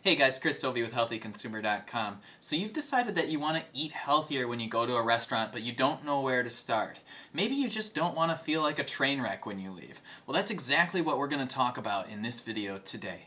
Hey guys, Chris Sovey with HealthyConsumer.com. So you've decided that you want to eat healthier when you go to a restaurant, but you don't know where to start. Maybe you just don't want to feel like a train wreck when you leave. Well, that's exactly what we're going to talk about in this video today.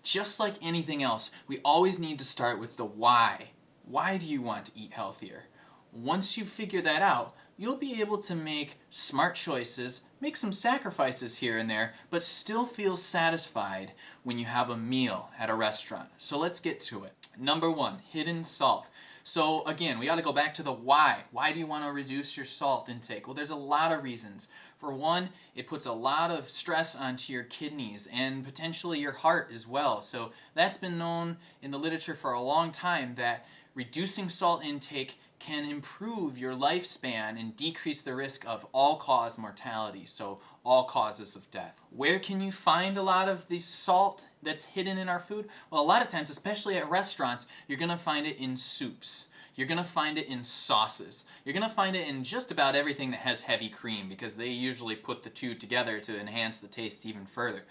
Just like anything else, we always need to start with the why. Why do you want to eat healthier? Once you figure that out, you'll be able to make smart choices, make some sacrifices here and there, but still feel satisfied when you have a meal at a restaurant. So let's get to it. Number one, hidden salt. So again, we got to go back to the why. Why do you want to reduce your salt intake? Well, there's a lot of reasons. For one, it puts a lot of stress onto your kidneys and potentially your heart as well. So that's been known in the literature for a long time that reducing salt intake can improve your lifespan and decrease the risk of all-cause mortality, so all causes of death. Where can you find a lot of this salt that's hidden in our food? Well, a lot of times, especially at restaurants, you're going to find it in soups. You're going to find it in sauces. You're going to find it in just about everything that has heavy cream because they usually put the two together to enhance the taste even further.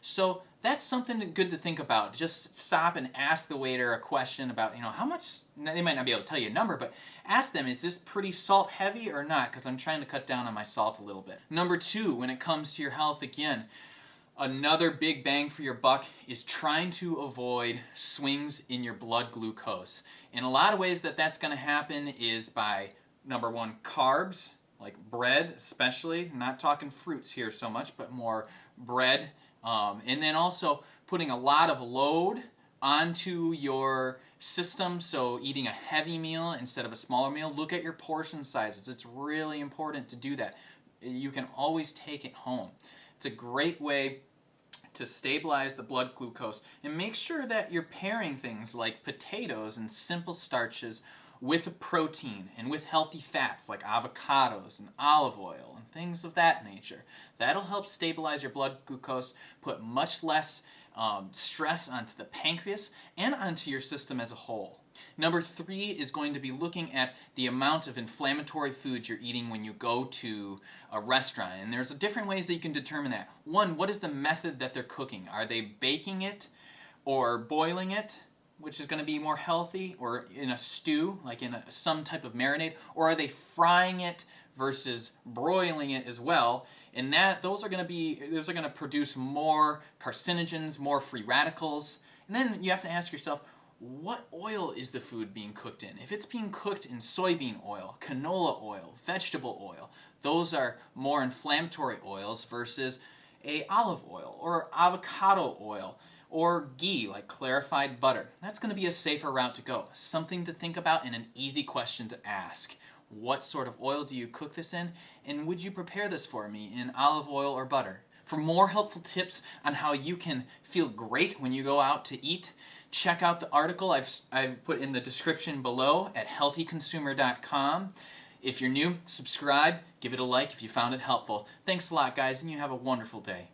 So that's something good to think about. Just stop and ask the waiter a question about, how much, they might not be able to tell you a number, but ask them, is this pretty salt heavy or not? Because I'm trying to cut down on my salt a little bit. Number two, when it comes to your health again, another big bang for your buck is trying to avoid swings in your blood glucose. And a lot of ways that that's going to happen is by, number one, carbs, like bread especially, not talking fruits here so much, but more bread, and then also putting a lot of load onto your system, so eating a heavy meal instead of a smaller meal. Look at your portion sizes. It's really important to do that. You can always take it home. It's a great way to stabilize the blood glucose, and make sure that you're pairing things like potatoes and simple starches with protein and with healthy fats like avocados and olive oil and things of that nature. That'll help stabilize your blood glucose, put much less stress onto the pancreas and onto your system as a whole. Number three is going to be looking at the amount of inflammatory foods you're eating when you go to a restaurant. And there's different ways that you can determine that. One, what is the method that they're cooking? Are they baking it or boiling it, which is going to be more healthy, or in a stew, like in some type of marinade, or are they frying it versus broiling it as well? And those are going to produce more carcinogens, more free radicals. And then you have to ask yourself, what oil is the food being cooked in? If it's being cooked in soybean oil, canola oil, vegetable oil, those are more inflammatory oils versus a olive oil or avocado oil, or ghee, like clarified butter. That's going to be a safer route to go. Something to think about and an easy question to ask. What sort of oil do you cook this in? And would you prepare this for me in olive oil or butter? For more helpful tips on how you can feel great when you go out to eat, check out the article I've put in the description below at HealthyConsumer.com. If you're new, subscribe, give it a like if you found it helpful. Thanks a lot, guys, and you have a wonderful day.